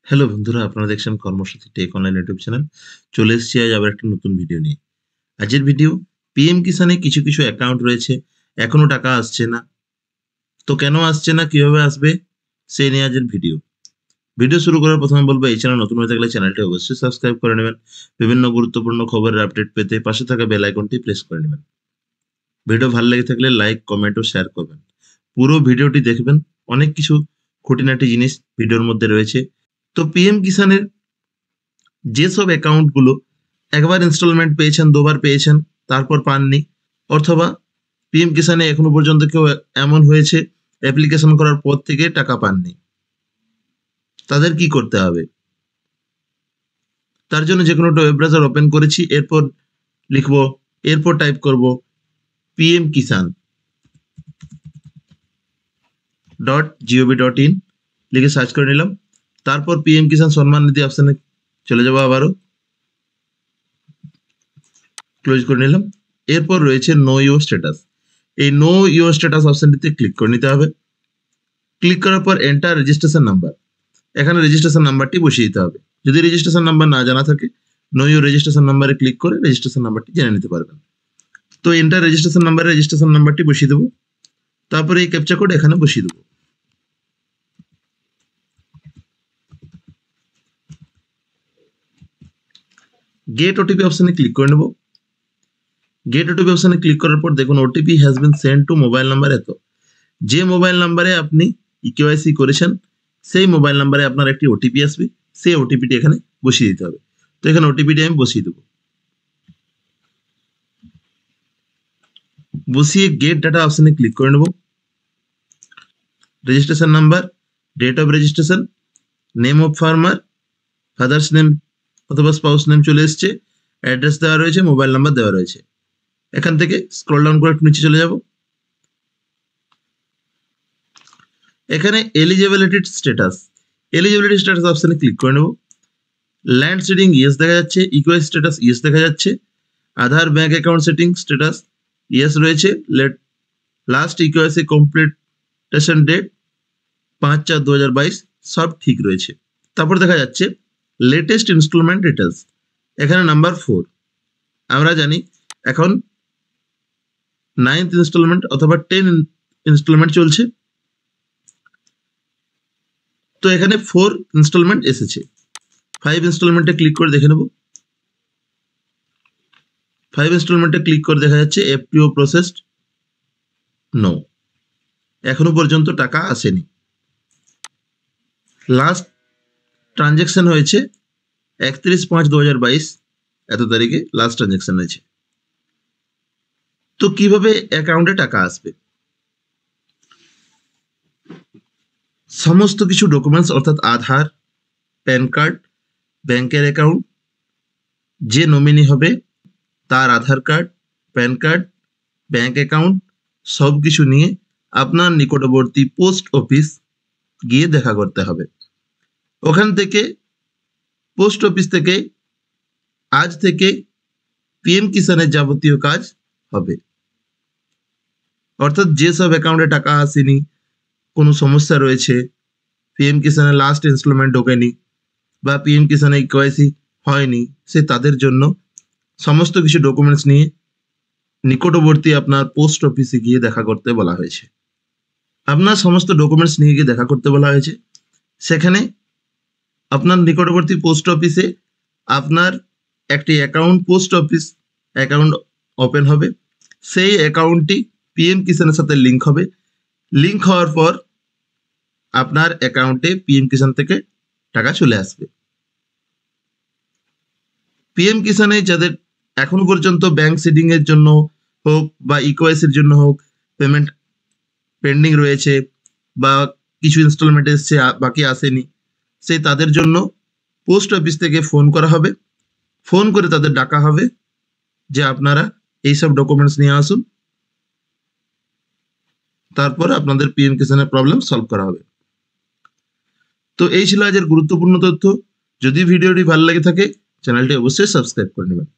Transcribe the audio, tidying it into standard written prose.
Hello বন্ধুরা, আপনারা দেখছেন কর্মসূচি টেক অনলাইন ইউটিউব চ্যানেল। চলে এসেছি আজ আবার একটা নতুন ভিডিও নিয়ে। আজকের ভিডিও পিএম কিষানে কিছু অ্যাকাউন্ট রয়েছে, এখনো টাকা আসছে না। তো কেন আসছে না, কিভাবে আসবে, সেই নিয়ে আজকের ভিডিও। ভিডিও শুরু করার প্রথমে বলবো, এই চ্যানেল নতুন হয়ে থাকলে চ্যানেলটি অবশ্যই সাবস্ক্রাইব করে নেবেন। বিভিন্ন গুরুত্বপূর্ণ খবরের আপডেট পেতে পাশে থাকা বেল আইকনটি প্রেস করে নেবেন। ভিডিও ভালো লেগে থাকলে লাইক, কমেন্ট ও শেয়ার করবেন। পুরো ভিডিওটি দেখবেন, অনেক কিছু খুঁটিনাটি জিনিস ভিডিওর মধ্যে রয়েছে। তো পিএম কিষানের যেসব অ্যাকাউন্টগুলো একবার ইনস্টলমেন্ট পেয়েছেন, দুবার পেয়েছেন, তারপর পাননি, অথবা পিএম কিষানে এখনো পর্যন্ত কেউ এমন হয়েছে অ্যাপ্লিকেশন করার পর থেকে টাকা পাননি, তাদের কি করতে হবে? তার জন্য যে কোনো একটা ওয়েব ব্রাউজার ওপেন করেছি, এরপর টাইপ করব pmkisan.gov.in লিখে সার্চ করে নিলাম। তারপর পিএম কিষান সম্মান নিধি অপশানে চলে যাবো, আবারও ক্লোজ করে নিলাম। এরপর রয়েছে নো ইউর স্ট্যাটাস। এই নো ইউর স্ট্যাটাস অপশনটিতে ক্লিক করে নিতে হবে। ক্লিক করার পর এন্টার রেজিস্ট্রেশন নাম্বার, এখানে রেজিস্ট্রেশন নাম্বারটি বসিয়ে দিতে হবে। যদি রেজিস্ট্রেশন নাম্বার না জানা থাকে, নো ইউর রেজিস্ট্রেশন নাম্বারে ক্লিক করে রেজিস্ট্রেশন নাম্বারটি জেনে নিতে পারবেন। তো এন্টার রেজিস্ট্রেশন নাম্বারটি বসিয়ে দেবো। তারপরে এই ক্যাপচা কোড এখানে বসিয়ে দেবো। গেট ওটিপি অপশনে ক্লিক করে নেব। গেট ওটিপি অপশনে ক্লিক করার পর দেখুন OTP has been send to mobile number এত। যে মোবাইল নাম্বারে আপনি ইকেওয়াইসি করেছেন, সেই মোবাইল নাম্বারে আপনার একটি ওটিপি আসবে। সেই ওটিপিটি এখানে বসিয়ে দিতে হবে। তো এখানে ওটিপিটি আমি বসিয়ে দেবো। বসিয়ে গেট ডাটা অপশনে ক্লিক করে নেব। Registration number, date of registration, name of farmer, father's name অথবা স্পাউস নেম চলে এসছে, অ্যাড্রেস দেওয়া রয়েছে, মোবাইল নাম্বার দেওয়া রয়েছে। এখান থেকে স্ক্রল ডাউন করে একটু নিচে চলে যাব। এখানে এলিজিবিলিটি স্ট্যাটাস অপশনে ক্লিক করে নেব। ল্যান্ড সিডিং ইয়েস দেখা যাচ্ছে, ইকুয়াল স্ট্যাটাস ইয়েস দেখা যাচ্ছে, Aadhaar bank account seeding status yes রয়েছে, লাস্ট ইকুয়াইসি কমপ্লিটেশন ডেট 5/4/2022 সব ঠিক রয়েছে। তারপর দেখা যাচ্ছে লেটেস্ট ইনস্টলমেন্ট ডিটেলস, এখানে নাম্বার 4। আমরা জানি এখন 9th ইনস্টলমেন্ট অথবা 10 ইনস্টলমেন্ট চলছে। তো এখানে 4 ইনস্টলমেন্ট এসেছে। 5 ইনস্টলমেন্টে ক্লিক করে দেখে নেব। 5 ইনস্টলমেন্টে ক্লিক করে দেখা যাচ্ছে এফটিও প্রসেসড নো, এখনো পর্যন্ত টাকা আসেনি। লাস্ট ট্রানজ্যাকশন হয়েছে 31/5/2022 এত তারিখে লাস্ট ট্রানজ্যাকশন হয়েছে। তো কিভাবে অ্যাকাউন্টে টাকা আসবে? সমস্ত কিছু ডকুমেন্টস অর্থাৎ আধার, প্যান কার্ড, ব্যাংকের অ্যাকাউন্ট, যে নমিনি হবে তার Aadhaar card, PAN card, bank account সব কিছু নিয়ে আপনার নিকটবর্তী পোস্ট অফিস গিয়ে দেখা করতে হবে। ওখান থেকে পোস্ট অফিস থেকে আজ থেকে পিএম কিষানের যাবতীয় কাজ হবে। অর্থাৎ যেসব অ্যাকাউন্টে টাকা আসেনি, কোনো সমস্যা রয়েছে, পিএম কিষানের লাস্ট ইনস্টলমেন্ট ঢোকেনি বা পিএম কিষানে কেওয়াইসি হয়নি, সে তাদের জন্য সমস্ত কিছু ডকুমেন্টস নিয়ে নিকটবর্তী আপনার পোস্ট অফিসে গিয়ে দেখা করতে বলা হয়েছে। আপনার সমস্ত ডকুমেন্টস নিয়ে গিয়ে দেখা করতে বলা হয়েছে। সেখানে আপনার নিকটবর্তী পোস্ট অফিসে আপনার একটি পোস্ট অফিস অ্যাকাউন্ট ওপেন হবে। সেই অ্যাকাউন্টটি পিএম কিষানের সাথে লিঙ্ক হবে। লিঙ্ক হওয়ার পর আপনার অ্যাকাউন্টে পিএম কিষান থেকে টাকা চলে আসবে। পিএম কিষানে যাদের এখনো পর্যন্ত ব্যাংক সিডিং এর জন্য হোক বা ইকোয়াইসির জন্য হোক পেমেন্ট পেন্ডিং রয়েছে বা কিছু ইনস্টলমেন্ট এসছে বাকি আসেনি, সেই তাদের জন্য পোস্ট অফিস থেকে ফোন করা হবে। ফোন করে তাদের ডাকা হবে যে আপনারা এইসব ডকুমেন্টস নিয়ে আসুন, তারপর আপনাদের পিএম কিষানের প্রবলেম সলভ করা হবে। তো এই ছিল আজকের গুরুত্বপূর্ণ তথ্য। যদি ভিডিওটি ভালো লেগে থাকে চ্যানেলটি অবশ্যই সাবস্ক্রাইব করে নেবেন।